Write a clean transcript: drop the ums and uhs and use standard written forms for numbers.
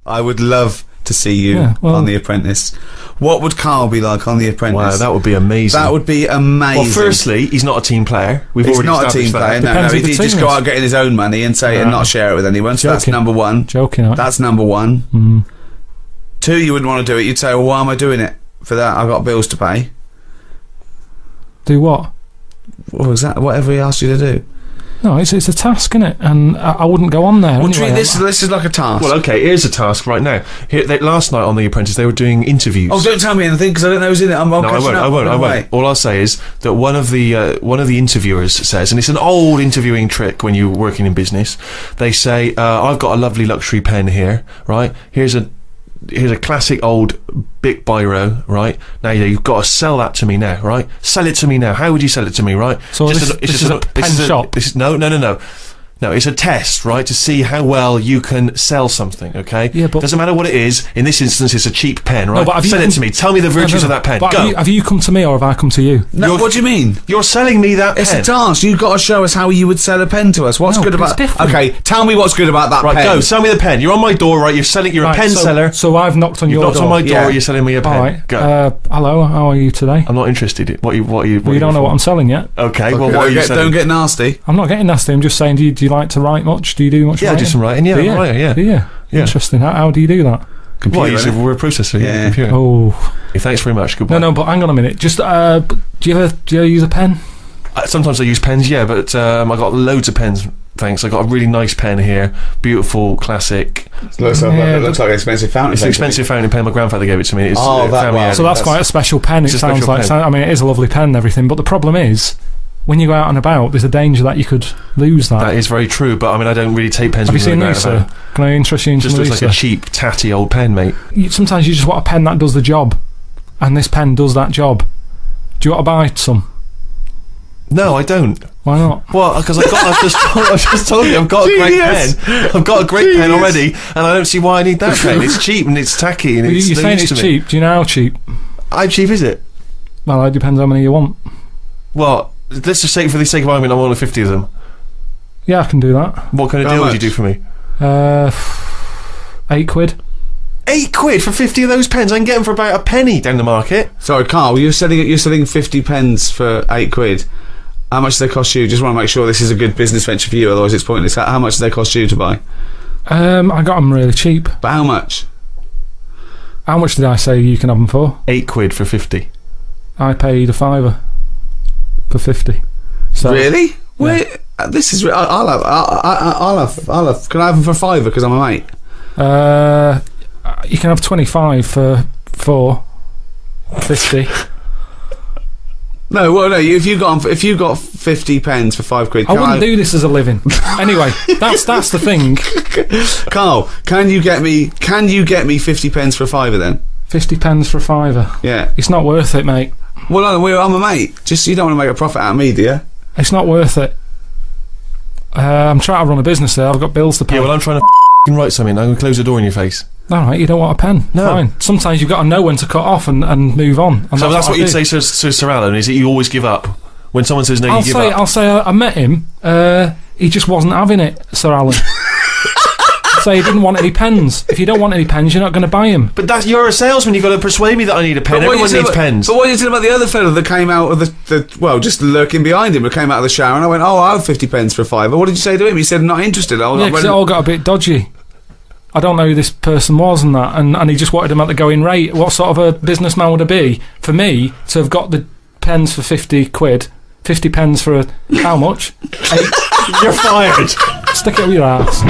I would love to see you on The Apprentice. What would Karl be like on The Apprentice? Wow, that would be amazing. That would be amazing. Well, firstly, he's not a team player. He's not a team player. No, he'd just go out getting his own money and say and not share it with anyone. So that's number one. Joking. That's number one. 2, you wouldn't want to do it. You'd say, well, why am I doing it? For that, I've got bills to pay. Do what? What was that? Whatever he asked you to do. No, it's a task, isn't it? And I wouldn't go on there. Well, treat this is like a task. Well, okay, here's a task right now. Last night on The Apprentice, they were doing interviews. Oh, don't tell me anything because I don't know who's in it. I won't. All I'll say is that one of the interviewers says, and it's an old interviewing trick when you're working in business. They say, "I've got a lovely luxury pen here, right? Here's a classic old Bic biro, right? Now you've got to sell that to me now, right? Sell it to me now. How would you sell it to me, right? So this is a pen shop? No, it's a test, right, to see how well you can sell something, okay? Yeah, but... Doesn't matter what it is. In this instance, it's a cheap pen, right? No, but send it to me. Tell me the virtues of that pen. Go. Have you come to me or have I come to you? No, what do you mean? You're selling me that pen. It's a task. You've got to show us how you would sell a pen to us. What's good about... Okay, tell me what's good about that pen. Right, go. Sell me the pen. You're on my door, right? You're a pen seller. So I've knocked on your door. You've knocked on my door, you're selling me a pen. All right. Go. Hello, how are you today? I'm not interested. What are you... Well, you don't know what I'm selling yet. Okay, well, what are you selling? Don't get nasty. I'm not getting nasty. I'm just saying, do you like to write much? Do you do much writing? I do some writing, yeah. Yeah. Interesting. How do you do that? Computer, well, I use a word processor, computer. Oh. Hey, thanks very much, goodbye. No, but hang on a minute. Just, do you ever use a pen? Sometimes I use pens, yeah, but I got loads of pens, thanks. I got a really nice pen here. Beautiful, classic. It looks like an expensive fountain pen. It's an expensive fountain pen. My grandfather gave it to me. So that's quite a special pen. It sounds like... I mean, it is a lovely pen and everything, but the problem is... When you go out and about, there's a danger that you could lose that. That is very true, but I mean, I don't really take pens. Have you seen these, sir? Can I interest you in some of these? Just looks like a cheap, tatty old pen, mate. Sometimes you just want a pen that does the job, and this pen does that job. Do you want to buy some? No, I don't. Why not? Well, because I just told you I've got a great pen. I've got a great pen already, and I don't see why I need that pen. It's cheap and it's tacky and it's... You're saying it's cheap. Do you know how cheap? How cheap is it? Well, it depends how many you want. Well... Let's just say, for the sake of argument, I want 50 of them. Yeah, I can do that. What kind of deal would you do for me? £8. £8 for 50 of those pens? I can get them for about a penny down the market. Sorry, Karl, you're selling 50 pens for £8. How much do they cost you? Just want to make sure this is a good business venture for you, otherwise it's pointless. How much do they cost you to buy? I got them really cheap. But how much? How much did I say you can have them for? £8 for 50. I paid a £5 for 50. So, really? Yeah. This is... I'll have... Can I have them for £5 because I'm a mate? You can have 25 for 50. No, if you got 50 pens for £5, I wouldn't do this as a living. Anyway, that's the thing. Karl, can you get me 50 pens for £5 then? 50 pens for £5. Yeah, it's not worth it, mate. Well, I'm a mate. Just you don't want to make a profit out of me, do you? It's not worth it. I'm trying to run a business there. I've got bills to pay. Yeah, well, I'm trying to write something. I'm going to close the door in your face. All right, you don't want a pen. No. Fine. Sometimes you've got to know when to cut off and move on. And so that's what you'd say to Sir Alan, is that you always give up? When someone says no, you give up? I'll say I met him. He just wasn't having it, Sir Alan. So he didn't want any pens. If you don't want any pens, you're not going to buy them. But you're a salesman. You've got to persuade me that I need a pen. Everyone needs pens. But what are you saying about the other fellow that came out of well, just lurking behind him, who came out of the shower, and I went, oh, I have 50 pens for £5. What did you say to him? He said, not interested. Yeah, because it all got a bit dodgy. I don't know who this person was and that, and he just wanted him at the going rate. What sort of a businessman would it be for me to have got the pens for £50, 50 pens for how much? 8. You're fired. Stick it up your ass.